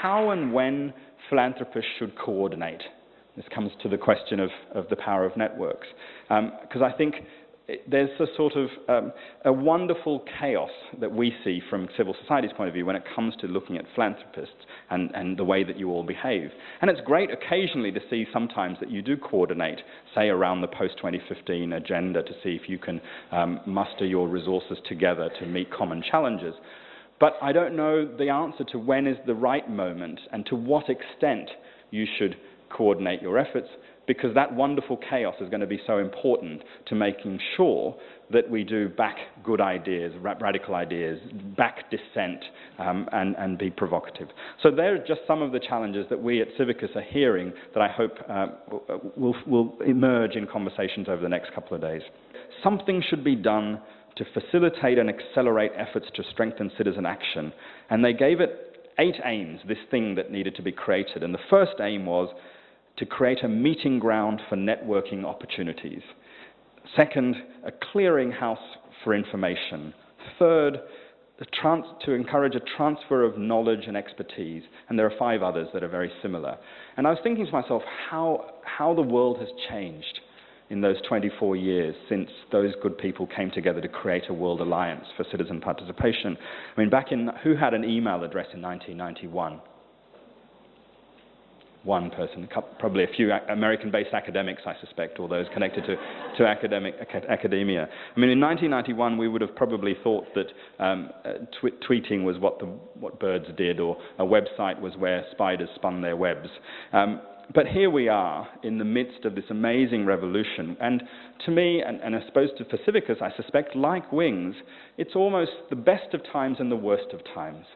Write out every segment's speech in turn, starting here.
how and when philanthropists should coordinate. This comes to the question of the power of networks. Because I think there's a sort of a wonderful chaos that we see from civil society's point of view when it comes to looking at philanthropists and the way that you all behave. And it's great occasionally to see sometimes that you do coordinate, say around the post-2015 agenda, to see if you can muster your resources together to meet common challenges. But I don't know the answer to when is the right moment and to what extent you should coordinate your efforts, because that wonderful chaos is going to be so important to making sure that we do back good ideas, radical ideas, back dissent, and be provocative. So there are just some of the challenges that we at Civicus are hearing that I hope will emerge in conversations over the next couple of days. Something should be done to facilitate and accelerate efforts to strengthen citizen action. And they gave it 8 aims, this thing that needed to be created. And the first aim was to create a meeting ground for networking opportunities. Second, a clearinghouse for information. Third, to encourage a transfer of knowledge and expertise. And there are 5 others that are very similar. And I was thinking to myself how the world has changed in those 24 years since those good people came together to create a World Alliance for Citizen Participation. I mean, who had an email address in 1991? One person, probably a few American-based academics, I suspect, or those connected to academia. I mean, in 1991, we would have probably thought that tweeting was what birds did, or a website was where spiders spun their webs. But here we are in the midst of this amazing revolution. And to me, and I suppose for Civicus, I suspect, like Wings, it's almost the best of times and the worst of times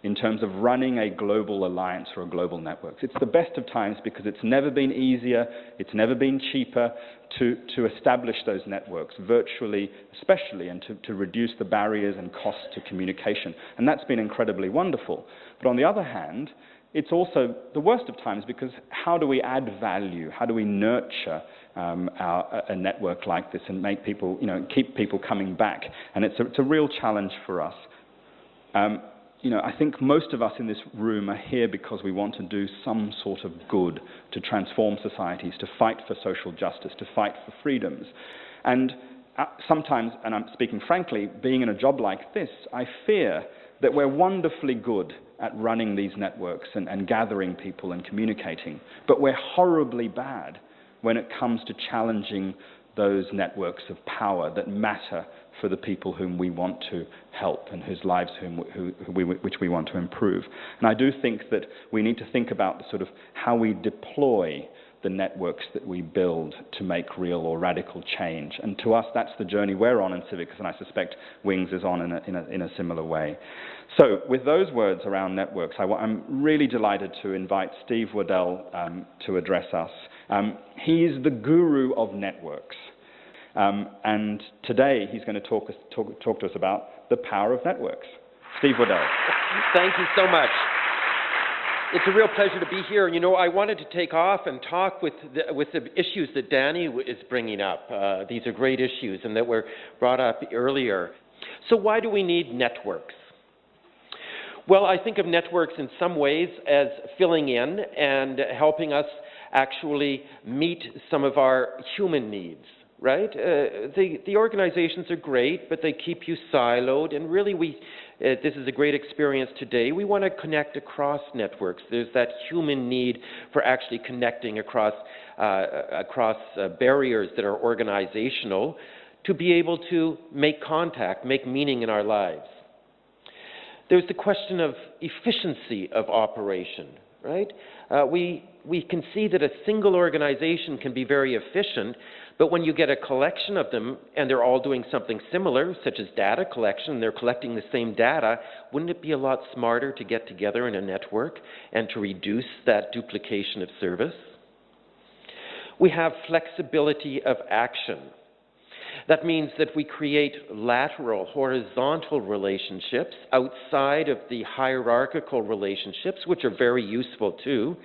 in terms of running a global alliance or a global network. It's the best of times because it's never been easier, it's never been cheaper to establish those networks virtually, especially, and to reduce the barriers and costs to communication. And that's been incredibly wonderful. But on the other hand, it's also the worst of times because how do we add value? How do we nurture a network like this and make people, keep people coming back? And it's a real challenge for us. I think most of us in this room are here because we want to do some sort of good to transform societies, to fight for social justice, to fight for freedoms. And sometimes, and I'm speaking frankly, being in a job like this, I fear that we're wonderfully good at running these networks and gathering people and communicating, but we're horribly bad when it comes to challenging those networks of power that matter for the people whom we want to help and whose lives which we want to improve. And I do think that we need to think about the sort of how we deploy the networks that we build to make real or radical change. And to us, that's the journey we're on in Civicus, and I suspect Wings is on in a similar way. So with those words around networks, I'm really delighted to invite Steve Waddell to address us. He's the guru of networks. And today he's going to talk to us about the power of networks. Steve Waddell. Thank you so much. It's a real pleasure to be here. I wanted to take off and talk with the issues that Danny is bringing up. These are great issues and that were brought up earlier. So why do we need networks? Well, I think of networks in some ways as filling in and helping us actually meet some of our human needs. Right? The organizations are great, but they keep you siloed, and really this is a great experience today. We want to connect across networks. There's that human need for actually connecting across barriers that are organizational to be able to make contact, make meaning in our lives. There's the question of efficiency of operation, right? We can see that a single organization can be very efficient, but when you get a collection of them and they're all doing something similar, such as data collection, they're collecting the same data, wouldn't it be a lot smarter to get together in a network and to reduce that duplication of service? We have flexibility of action. That means that we create lateral, horizontal relationships outside of the hierarchical relationships, which are very useful too.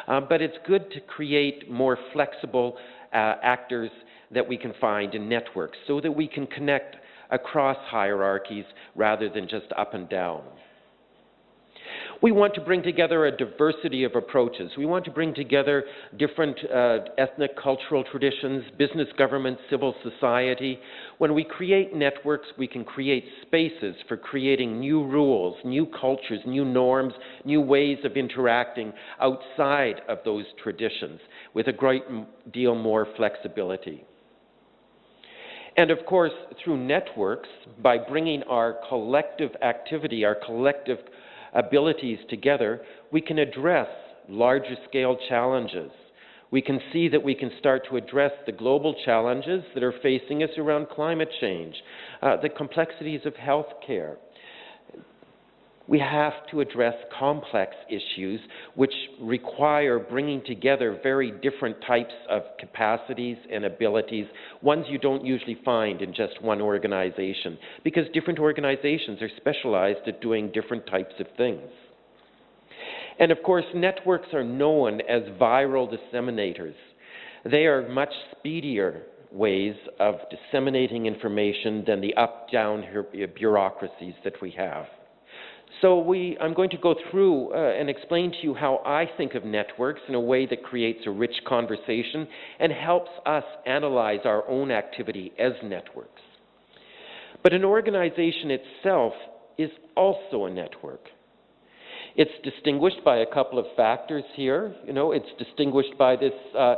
But it's good to create more flexible actors that we can find in networks so that we can connect across hierarchies rather than just up and down. We want to bring together a diversity of approaches. We want to bring together different ethnic, cultural traditions, business, government, civil society. When we create networks, we can create spaces for creating new rules, new cultures, new norms, new ways of interacting outside of those traditions with a great deal more flexibility. And of course, through networks, by bringing our collective activity, our collective abilities together, we can address larger scale challenges. We can see that we can start to address the global challenges that are facing us around climate change, the complexities of healthcare. We have to address complex issues which require bringing together very different types of capacities and abilities, ones you don't usually find in just one organization, because different organizations are specialized at doing different types of things. And of course, networks are known as viral disseminators. They are much speedier ways of disseminating information than the up-down bureaucracies that we have. So I'm going to go through and explain to you how I think of networks in a way that creates a rich conversation and helps us analyze our own activity as networks. But an organization itself is also a network. It's distinguished by a couple of factors here. You know, it's distinguished by this a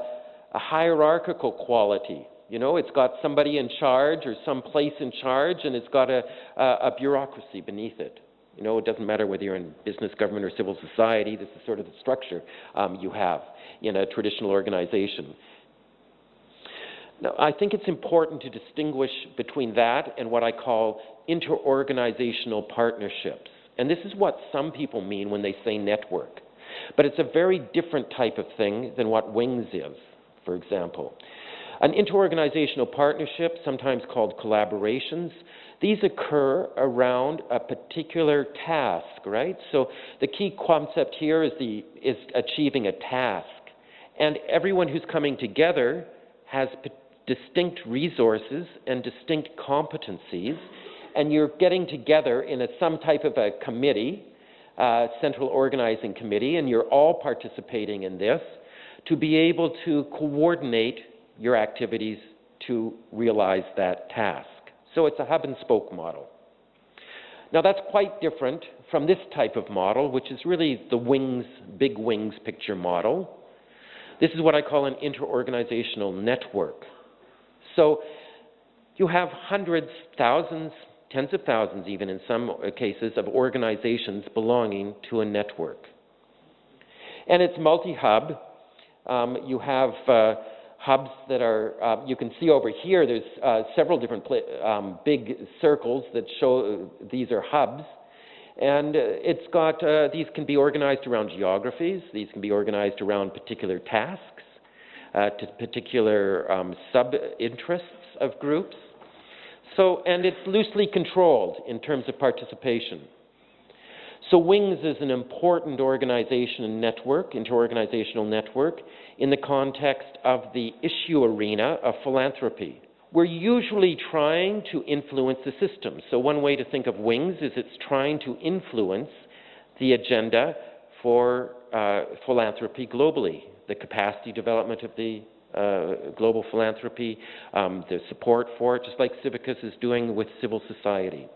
hierarchical quality. You know, it's got somebody in charge or some place in charge, and it's got a bureaucracy beneath it. You know, it doesn't matter whether you're in business, government, or civil society. This is sort of the structure you have in a traditional organization. Now, I think it's important to distinguish between that and what I call interorganizational partnerships. And this is what some people mean when they say network. But it's a very different type of thing than what WINGS is, for example. An interorganizational partnership, sometimes called collaborations, these occur around a particular task, right? So the key concept here is achieving a task. And everyone who's coming together has distinct resources and distinct competencies, and you're getting together in some type of a committee, central organizing committee, and you're all participating in this to be able to coordinate your activities to realize that task. So it's a hub and spoke model. Now that's quite different from this type of model, which is really the WINGS, big WINGS picture model. This is what I call an interorganizational network. So you have hundreds, thousands, tens of thousands even in some cases of organizations belonging to a network. And it's multi-hub. You have hubs that are, you can see over here, there's several different big circles that show these are hubs. And it's got, these can be organized around geographies, these can be organized around particular tasks, to particular sub-interests of groups. So, and it's loosely controlled in terms of participation. So WINGS is an important organization and network, interorganizational network, in the context of the issue arena of philanthropy. We're usually trying to influence the system. So one way to think of WINGS is it's trying to influence the agenda for philanthropy globally, the capacity development of the global philanthropy, the support for it, just like Civicus is doing with civil society.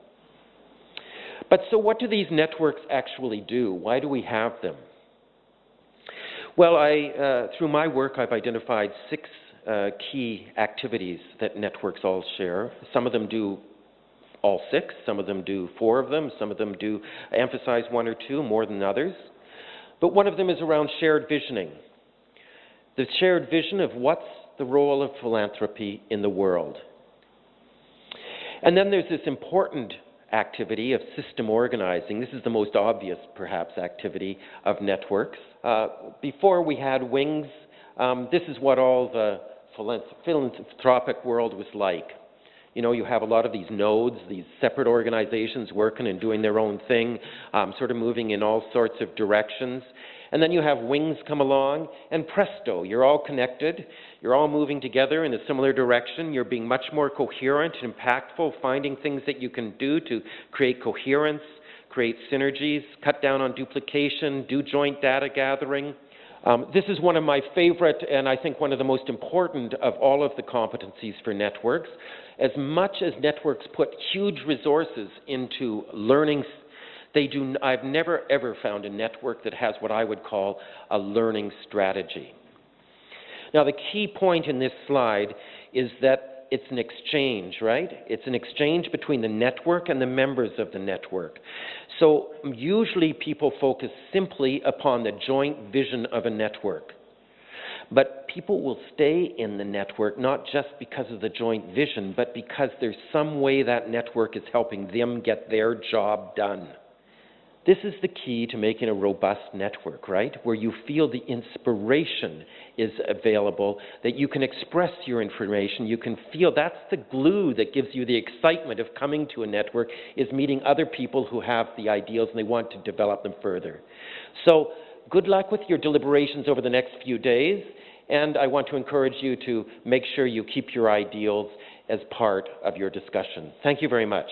But so what do these networks actually do? Why do we have them? Well, through my work, I've identified 6 key activities that networks all share. Some of them do all 6, some of them do 4 of them, some of them do emphasize 1 or 2 more than others. But one of them is around shared visioning. The shared vision of what's the role of philanthropy in the world. And then there's this important activity of system organizing. This is the most obvious, perhaps, activity of networks. Before we had WINGS, this is what all the philanthropic world was like. You know, you have a lot of these nodes, these separate organizations working and doing their own thing, sort of moving in all sorts of directions. And then you have WINGS come along, and presto, you're all connected, you're all moving together in a similar direction, you're being much more coherent and impactful, finding things that you can do to create coherence, create synergies, cut down on duplication, do joint data gathering. This is one of my favorite and I think one of the most important of all of the competencies for networks. As much as networks put huge resources into learning, I've never ever found a network that has what I would call a learning strategy. Now, the key point in this slide is that it's an exchange, right? It's an exchange between the network and the members of the network. So usually people focus simply upon the joint vision of a network. But people will stay in the network not just because of the joint vision, but because there's some way that network is helping them get their job done. This is the key to making a robust network, right? Where you feel the inspiration is available, that you can express your information, you can feel that's the glue that gives you the excitement of coming to a network, is meeting other people who have the ideals and they want to develop them further. So good luck with your deliberations over the next few days, and I want to encourage you to make sure you keep your ideals as part of your discussion. Thank you very much.